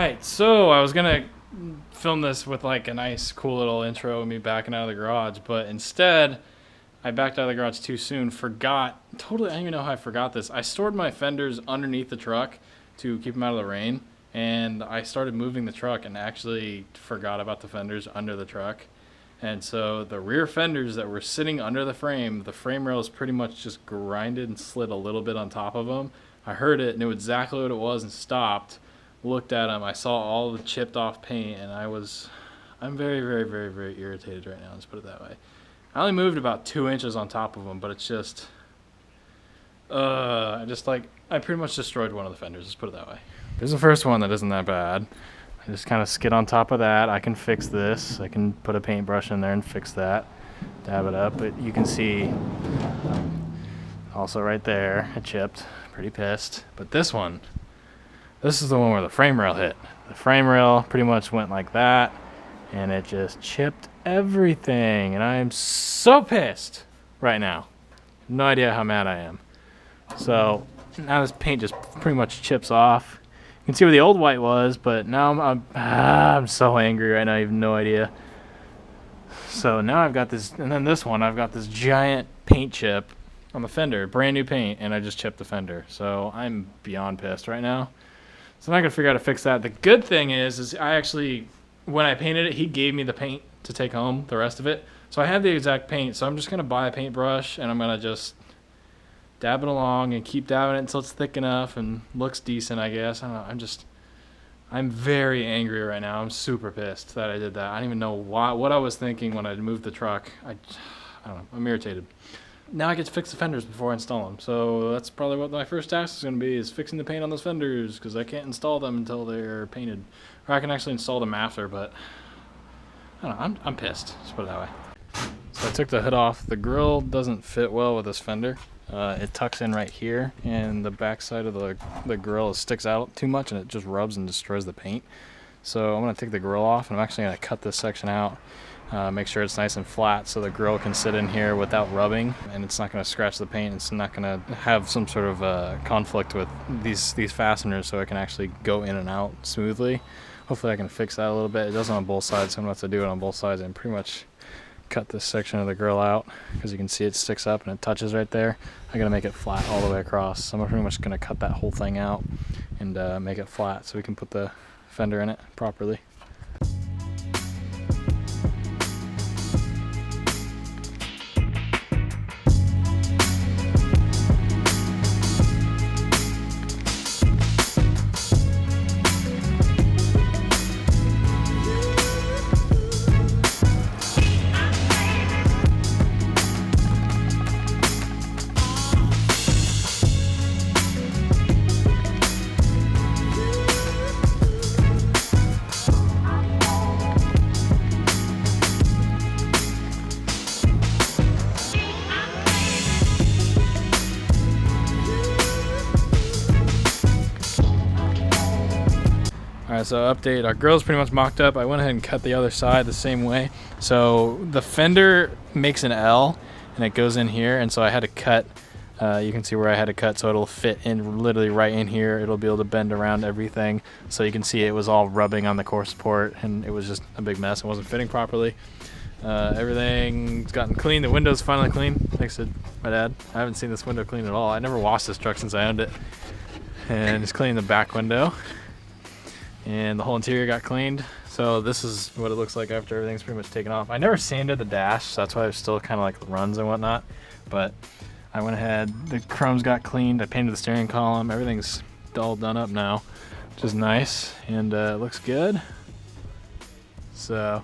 Alright, so I was gonna film this with like a nice cool little intro of me backing out of the garage, but instead I backed out of the garage too soon, forgot, totally, I don't even know how I forgot this. I stored my fenders underneath the truck to keep them out of the rain, and I started moving the truck and actually forgot about the fenders under the truck. And so the rear fenders that were sitting under the frame rail is pretty much just grinded and slid a little bit on top of them. I heard it, knew exactly what it was, and stopped. Looked at them, I saw all the chipped off paint, and I'm very, very, very, very irritated right now, let's put it that way. I only moved about 2 inches on top of them, but it's just, I pretty much destroyed one of the fenders, let's put it that way. Here's the first one that isn't that bad. I just kind of skid on top of that. I can fix this. I can put a paintbrush in there and fix that, dab it up, but you can see also right there, it chipped, pretty pissed. But this one, this is the one where the frame rail hit. The frame rail pretty much went like that, and it just chipped everything, and I am so pissed right now. No idea how mad I am. So now this paint just pretty much chips off. You can see where the old white was, but now I'm so angry right now, I have no idea. So now I've got this, and then this one, I've got this giant paint chip on the fender, brand new paint, and I just chipped the fender. So I'm beyond pissed right now. So I'm not gonna figure out how to fix that. The good thing is I actually, when I painted it, he gave me the paint to take home, the rest of it. So I have the exact paint, so I'm just gonna buy a paintbrush, and I'm gonna just dab it along and keep dabbing it until it's thick enough and looks decent, I guess. I don't know, I'm very angry right now. I'm super pissed that I did that. I don't even know what I was thinking when I moved the truck. I don't know, I'm irritated. Now I get to fix the fenders before I install them. So that's probably what my first task is going to be, is fixing the paint on those fenders, because I can't install them until they're painted. Or I can actually install them after, but I don't know, I'm pissed. Let's put it that way. So I took the hood off. The grill doesn't fit well with this fender. It tucks in right here, and the back side of the grill sticks out too much, and it just rubs and destroys the paint. So I'm going to take the grill off, and I'm actually going to cut this section out. Make sure it's nice and flat so the grill can sit in here without rubbing, and it's not going to scratch the paint. It's not going to have some sort of conflict with these fasteners, so it can actually go in and out smoothly. Hopefully I can fix that a little bit. It does on both sides, so I'm going to have to do it on both sides and pretty much cut this section of the grill out, because you can see it sticks up and it touches right there. I got to make it flat all the way across, so I'm pretty much going to cut that whole thing out and make it flat so we can put the fender in it properly. Alright, so update, our grill's pretty much mocked up. I went ahead and cut the other side the same way. So the fender makes an L and it goes in here, and so I had to cut, you can see where I had to cut so it'll fit in literally right in here. It'll be able to bend around everything. So you can see it was all rubbing on the core support, and it was just a big mess. It wasn't fitting properly. Everything's gotten clean. The window's finally clean, thanks to my dad. I haven't seen this window clean at all. I never washed this truck since I owned it. And just cleaning the back window. And the whole interior got cleaned. So this is what it looks like after everything's pretty much taken off. I never sanded the dash, so that's why there's still kind of like runs and whatnot. But I went ahead, the chromes got cleaned, I painted the steering column, everything's all done up now, which is nice, and it looks good. So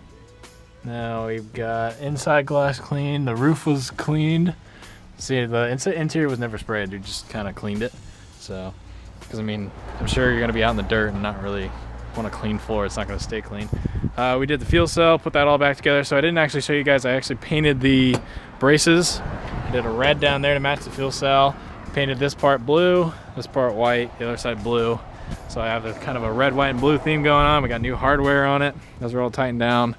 now we've got inside glass cleaned, the roof was cleaned. See, the interior was never sprayed, we just kind of cleaned it. So, because I mean, I'm sure you're gonna be out in the dirt and not really want a clean floor, it's not going to stay clean. We did the fuel cell, put that all back together. So I didn't actually show you guys, I actually painted the braces. I did a red down there to match the fuel cell. Painted this part blue, this part white, the other side blue. So I have a kind of a red, white, and blue theme going on. We got new hardware on it. Those are all tightened down.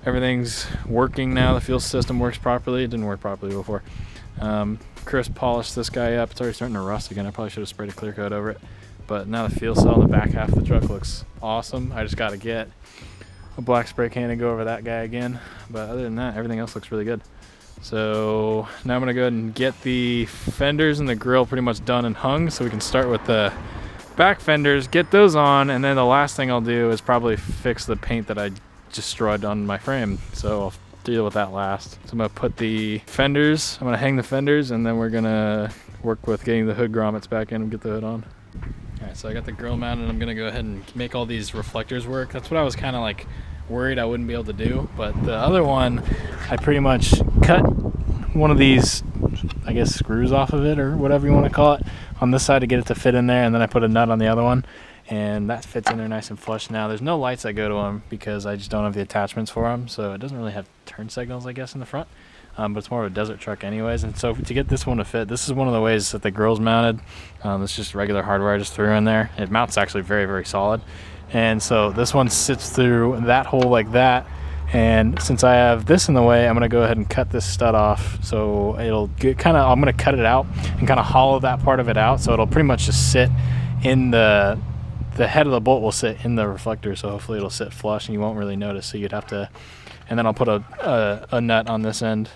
Everything's working now. The fuel system works properly. It didn't work properly before. Chris polished this guy up. It's already starting to rust again. I probably should have sprayed a clear coat over it. But now the fuel cell in the back half of the truck looks awesome. I just got to get a black spray can to go over that guy again. But other than that, everything else looks really good. So now I'm gonna go ahead and get the fenders and the grill pretty much done and hung, so we can start with the back fenders, get those on, and then the last thing I'll do is probably fix the paint that I destroyed on my frame. So I'll deal with that last. So I'm gonna put the fenders, I'm gonna hang the fenders, and then we're gonna work with getting the hood grommets back in and get the hood on. All right, so I got the grill mounted. I'm gonna go ahead and make all these reflectors work. That's what I was kind of like worried I wouldn't be able to do, but the other one, I pretty much cut one of these, I guess, screws off of it or whatever you want to call it on this side to get it to fit in there, and then I put a nut on the other one, and that fits in there nice and flush. Now there's no lights that go to them because I just don't have the attachments for them, so it doesn't really have turn signals, I guess, in the front. But it's more of a desert truck anyways, and so to get this one to fit, this is one of the ways that the grill's mounted. It's just regular hardware I just threw in there. It mounts actually very, very solid. And so this one sits through that hole like that, and since I have this in the way, I'm going to go ahead and cut this stud off, so it'll get kind of, I'm going to cut it out and kind of hollow that part of it out, so it'll pretty much just sit in the head of the bolt will sit in the reflector, so hopefully it'll sit flush and you won't really notice. So you'd have to, and then I'll put a nut on this end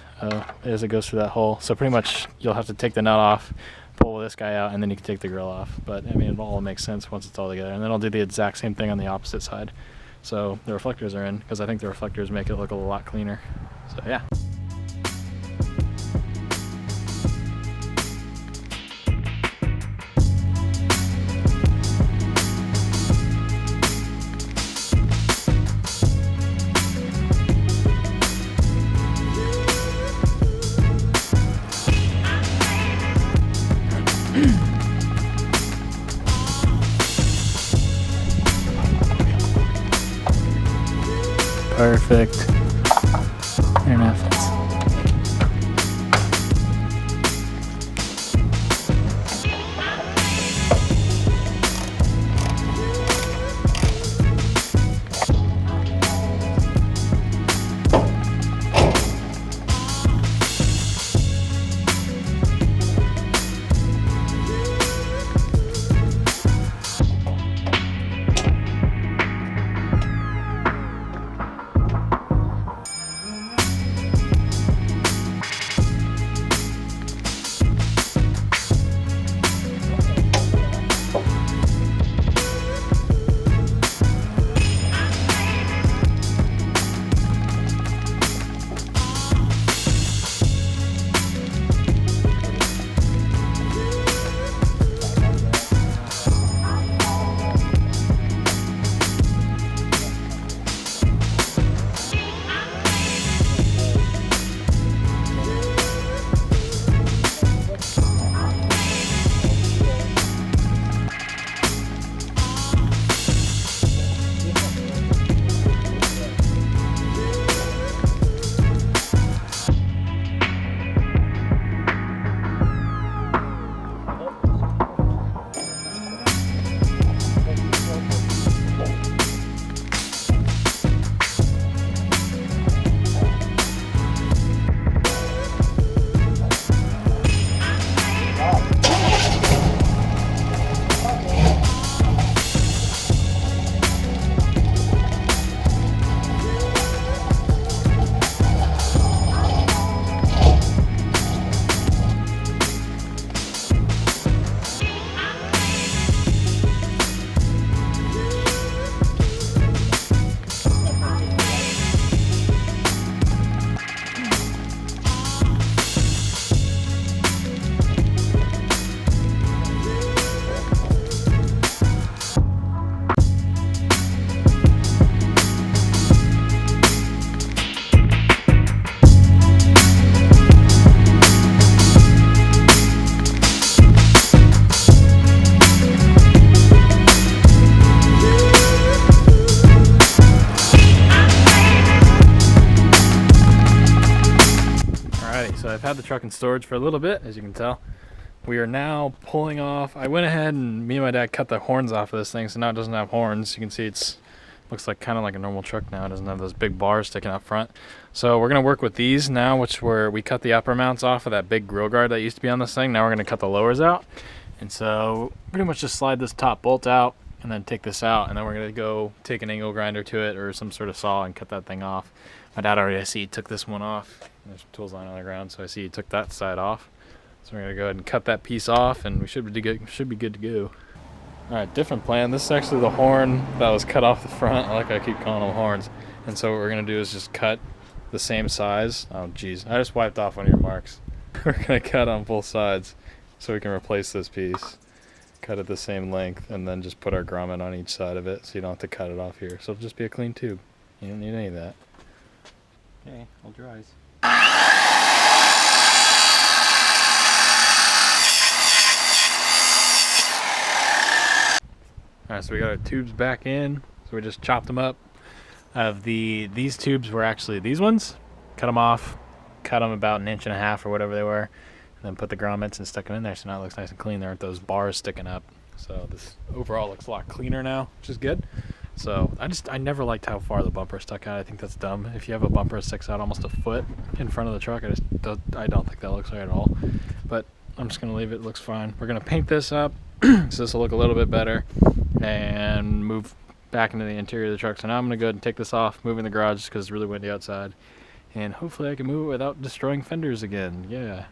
as it goes through that hole, so pretty much you'll have to take the nut off, pull this guy out, and then you can take the grill off. But I mean, it all makes sense once it's all together. And then I'll do the exact same thing on the opposite side. So the reflectors are in, because I think the reflectors make it look a lot cleaner. So yeah. Perfect. There now fits. So I've had the truck in storage for a little bit, as you can tell. We are now pulling off. I went ahead and me and my dad cut the horns off of this thing, so now it doesn't have horns. You can see it's looks like kind of like a normal truck now. It doesn't have those big bars sticking out front. So we're gonna work with these now, which were we cut the upper mounts off of that big grill guard that used to be on this thing. Now we're gonna cut the lowers out, And so pretty much just slide this top bolt out and then take this out, and then we're going to go take an angle grinder to it or some sort of saw and cut that thing off. My dad already, I see, took this one off. There's tools lying on the ground, so I see he took that side off. So we're going to go ahead and cut that piece off, and we should be good to go. Alright, different plan. This is actually the horn that was cut off the front. I like I keep calling them horns. And so what we're going to do is just cut the same size. Oh geez, I just wiped off one of your marks. We're going to cut on both sides so we can replace this piece. Cut it the same length, and then just put our grommet on each side of it so you don't have to cut it off here. So it'll just be a clean tube. You don't need any of that. Okay, hold your eyes. Alright, so we got our tubes back in. So we just chopped them up. These tubes were actually these ones. Cut them off, cut them about 1.5 inches or whatever they were, and then put the grommets and stuck them in there. So now it looks nice and clean. There aren't those bars sticking up. So this overall looks a lot cleaner now, which is good. So I never liked how far the bumper stuck out. I think that's dumb. If you have a bumper that sticks out almost a foot in front of the truck, I don't think that looks right at all. But I'm just gonna leave it. It looks fine. We're gonna paint this up so this will look a little bit better, and move back into the interior of the truck. So now I'm gonna go ahead and take this off, move in the garage because it's really windy outside, and hopefully I can move it without destroying fenders again. Yeah.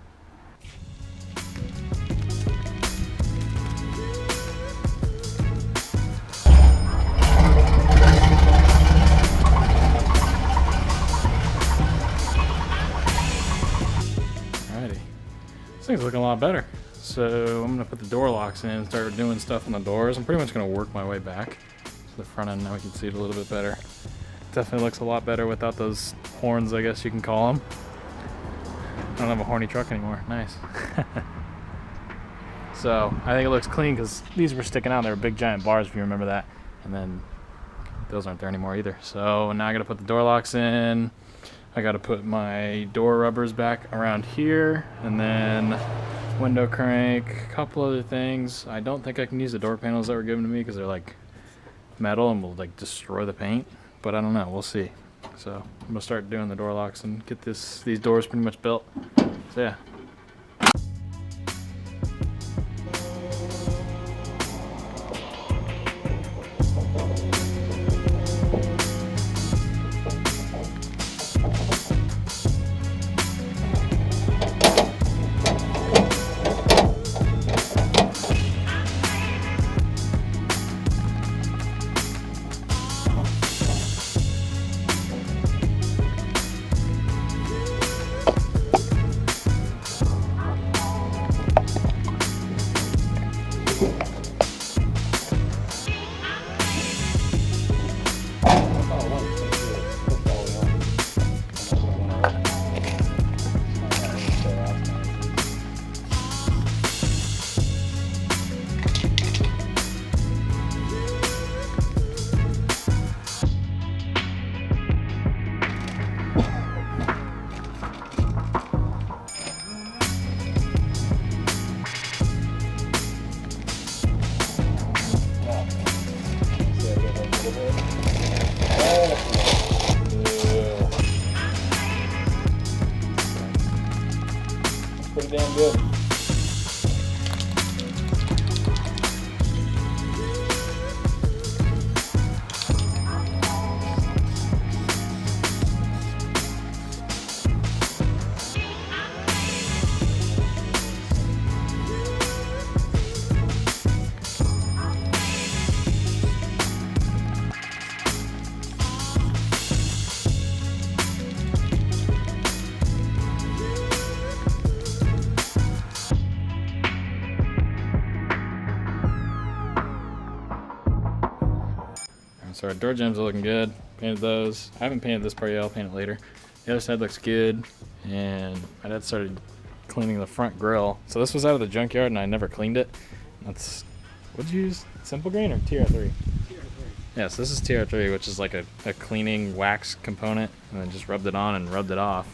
Alrighty, this thing's looking a lot better. So I'm gonna put the door locks in and start doing stuff on the doors. I'm pretty much gonna work my way back to the front end. Now we can see it a little bit better. Definitely looks a lot better without those horns, I guess you can call them. I don't have a horny truck anymore. Nice. So I think it looks clean because these were sticking out. They were big giant bars, if you remember that. And then those aren't there anymore either. So now I gotta put the door locks in. I gotta put my door rubbers back around here, and then window crank, a couple other things. I don't think I can use the door panels that were given to me because they're like metal and will like destroy the paint, but I don't know, we'll see. So I'm gonna start doing the door locks and get these doors pretty much built. So yeah. Pretty damn good. So our door jambs are looking good. Painted those. I haven't painted this part yet. I'll paint it later. The other side looks good. And my dad started cleaning the front grill. So this was out of the junkyard and I never cleaned it. That's, what'd you use? Simple grain or TR3? TR3. Yes, this is TR3, which is like a cleaning wax component. And then just rubbed it on and rubbed it off.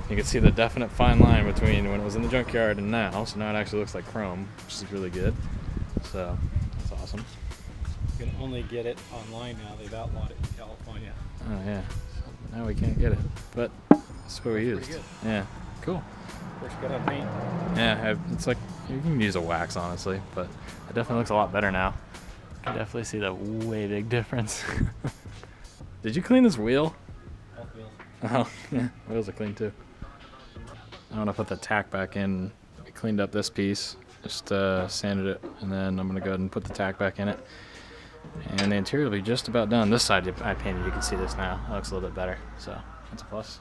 You can see the definite fine line between when it was in the junkyard and now. So now it actually looks like chrome, which is really good. So that's awesome. You can only get it online now. They've outlawed it in California. Oh yeah. So now we can't get it, but that's what we used. Pretty good. Yeah. Cool. First got on paint. Yeah, it's like, you can use a wax, honestly, but it definitely looks a lot better now. You can definitely see the way big difference. Did you clean this wheel? Both wheels. Oh, yeah, wheels are clean too. I'm gonna put the tack back in. I cleaned up this piece, just sanded it, and then I'm gonna go ahead and put the tack back in it. And the interior will be just about done. This side I painted, you can see this now. It looks a little bit better, so that's a plus.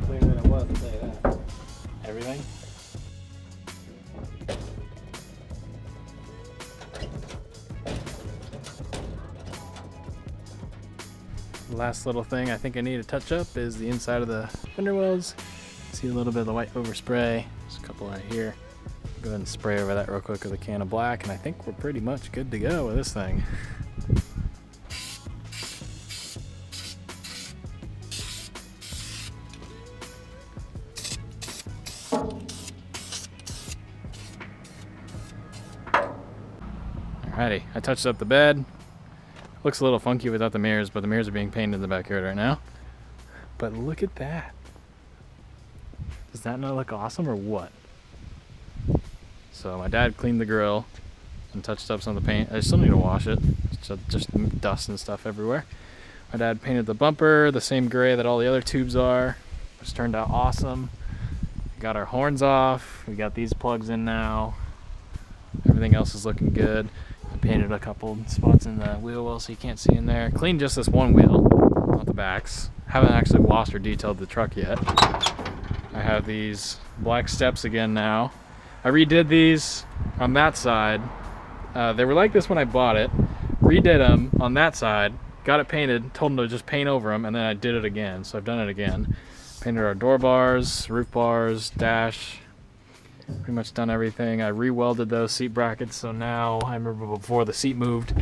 Cleaner than it was, I'll tell you that. Everything? Last little thing I think I need to touch up is the inside of the fender wells. See a little bit of the white overspray. There's a couple right here. Go ahead and spray over that real quick with a can of black, and I think we're pretty much good to go with this thing. Alrighty, I touched up the bed. Looks a little funky without the mirrors, but the mirrors are being painted in the backyard right now. But look at that. Does that not look awesome or what? So my dad cleaned the grill and touched up some of the paint. I still need to wash it. It's just dust and stuff everywhere. My dad painted the bumper the same gray that all the other tubes are, which turned out awesome. We got our horns off. We got these plugs in now. Everything else is looking good. I painted a couple spots in the wheel well so you can't see in there. Cleaned just this one wheel, not the backs. Haven't actually washed or detailed the truck yet. I have these black steps again now. I redid these on that side. They were like this when I bought it. Redid them on that side, got it painted, told them to just paint over them, and then I did it again. So I've done it again. Painted our door bars, roof bars, dash. Pretty much done everything. I re-welded those seat brackets, so now I remember before the seat moved,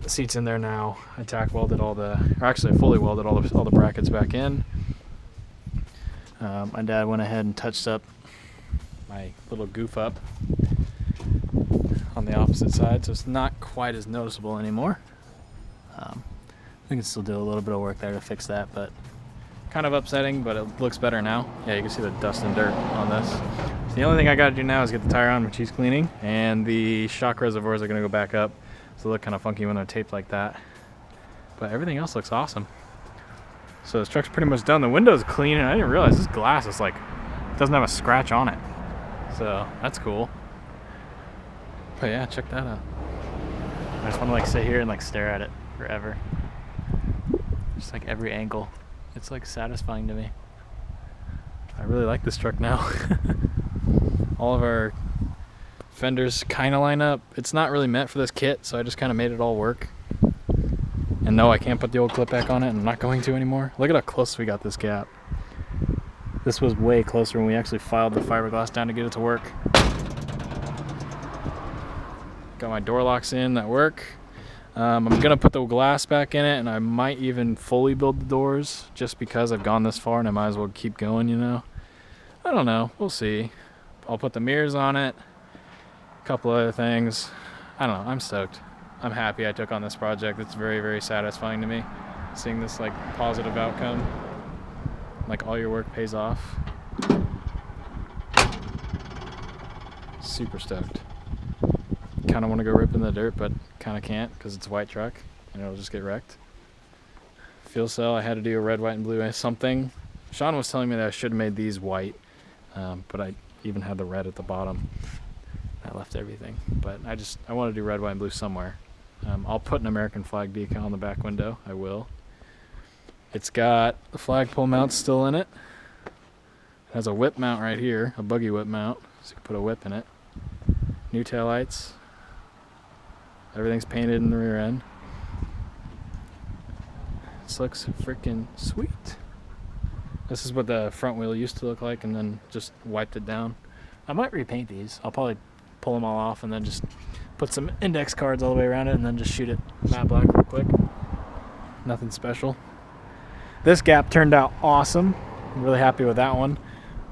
the seat's in there now. I tack welded I fully welded all the brackets back in. My dad went ahead and touched up my little goof up on the opposite side, so it's not quite as noticeable anymore. We can still do a little bit of work there to fix that, but kind of upsetting, but it looks better now. Yeah, you can see the dust and dirt on this. So the only thing I gotta do now is get the tire on, which he's cleaning, and the shock reservoirs are gonna go back up. So they look kind of funky when they're taped like that. But everything else looks awesome. So this truck's pretty much done. The window's clean, and I didn't realize this glass is like, doesn't have a scratch on it. So that's cool. But yeah, check that out. I just wanna like sit here and like stare at it forever. Just like every angle. It's like satisfying to me. I really like this truck now. All of our fenders kind of line up. It's not really meant for this kit, so I just kind of made it all work. And no, I can't put the old clip back on it, and I'm not going to anymore. Look at how close we got this gap. This was way closer when we actually filed the fiberglass down to get it to work. Got my door locks in that work. I'm gonna put the glass back in it, and I might even fully build the doors just because I've gone this far and I might as well keep going, you know. I don't know, we'll see. I'll put the mirrors on it, a couple other things. I don't know, I'm stoked. I'm happy I took on this project. It's very, very satisfying to me, seeing this like positive outcome. Like all your work pays off. Super stoked. Kind of want to go rip in the dirt, but kind of can't because it's a white truck and it'll just get wrecked. Fuel cell, I had to do a red, white, and blue something. Sean was telling me that I should have made these white, but I even had the red at the bottom. I left everything, but I want to do red, white, and blue somewhere. I'll put an American flag decal on the back window. I will. It's got the flagpole mount still in it. It has a whip mount right here, a buggy whip mount, so you can put a whip in it. New taillights. Everything's painted in the rear end. This looks freaking sweet. This is what the front wheel used to look like, and then just wiped it down. I might repaint these. I'll probably pull them all off and then just put some index cards all the way around it and then just shoot it matte black real quick. Nothing special. This gap turned out awesome. I'm really happy with that one.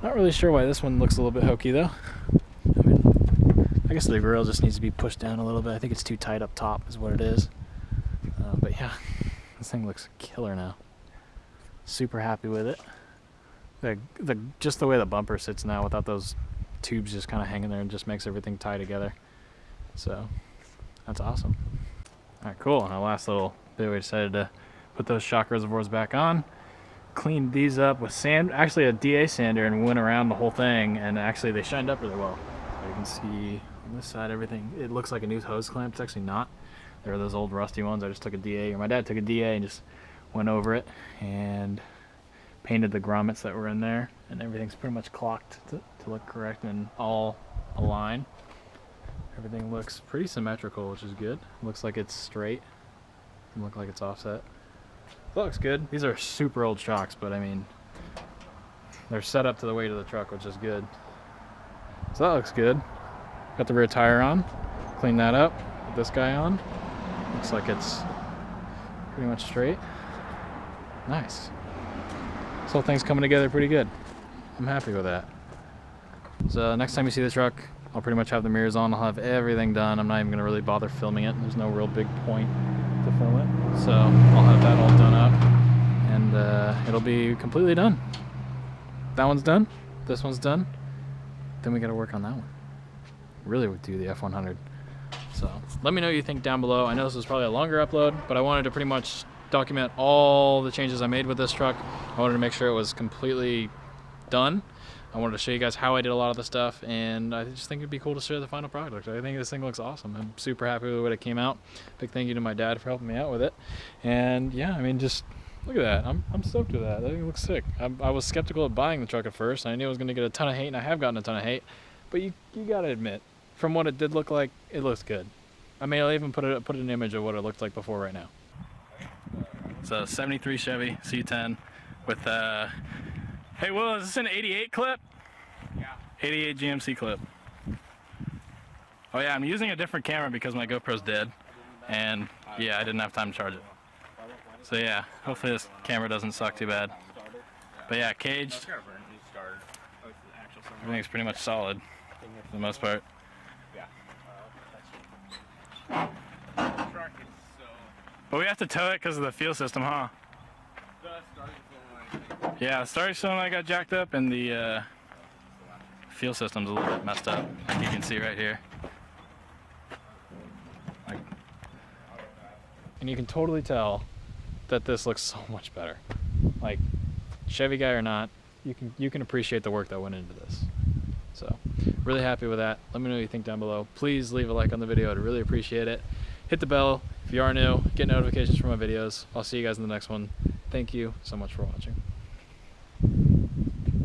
Not really sure why this one looks a little bit hokey though. I mean, I guess the grill just needs to be pushed down a little bit. I think it's too tight up top is what it is. But yeah, this thing looks killer now. Super happy with it. Just the way the bumper sits now without those tubes just kind of hanging there and just makes everything tie together. So that's awesome. All right, cool. And our last little bit, we decided to put those shock reservoirs back on. Cleaned these up with sand, actually a DA sander, and went around the whole thing, and actually they shined up really well. So you can see on this side everything, it looks like a new hose clamp. It's actually not. There are those old rusty ones. I just took a DA, or my dad took a DA and just went over it and painted the grommets that were in there, and everything's pretty much clocked to look correct and all align. Everything looks pretty symmetrical, which is good. Looks like it's straight. Doesn't look like it's offset. That looks good. These are super old shocks, but I mean, they're set up to the weight of the truck, which is good. So that looks good. Got the rear tire on. Clean that up. Put this guy on. Looks like it's pretty much straight. Nice. This whole thing's coming together pretty good. I'm happy with that. So next time you see the truck, I'll pretty much have the mirrors on. I'll have everything done. I'm not even gonna really bother filming it. There's no real big point to film it. So I'll have that all done up, and it'll be completely done. That one's done. This one's done. Then we gotta work on that one. Really would do the F100. So let me know what you think down below. I know this is probably a longer upload, but I wanted to pretty much document all the changes I made with this truck. I wanted to make sure it was completely done. I wanted to show you guys how I did a lot of the stuff, and I just think it'd be cool to share the final product. I think this thing looks awesome. I'm super happy with the way it came out. Big thank you to my dad for helping me out with it. And yeah, I mean, just look at that. I'm stoked with that. I think it looks sick. I was skeptical of buying the truck at first. I knew I was going to get a ton of hate, and I have gotten a ton of hate. But you got to admit, from what it did look like, it looks good. I mean, I'll even put an image of what it looked like before right now. So 73 Chevy C10 with hey Will, is this an 88 clip? Yeah. 88 GMC clip. Oh yeah, I'm using a different camera because my GoPro's dead, and yeah, I didn't have time to charge it. So yeah, hopefully this camera doesn't suck too bad. But yeah, caged. Everything's pretty much solid for the most part. But we have to tow it because of the fuel system, huh? Yeah, the starting solenoid got jacked up, and the fuel system's a little bit messed up, like you can see right here. And you can totally tell that this looks so much better. Like, Chevy guy or not, you can appreciate the work that went into this. So, really happy with that. Let me know what you think down below. Please leave a like on the video. I'd really appreciate it. Hit the bell if you are new. Get notifications for my videos. I'll see you guys in the next one. Thank you so much for watching.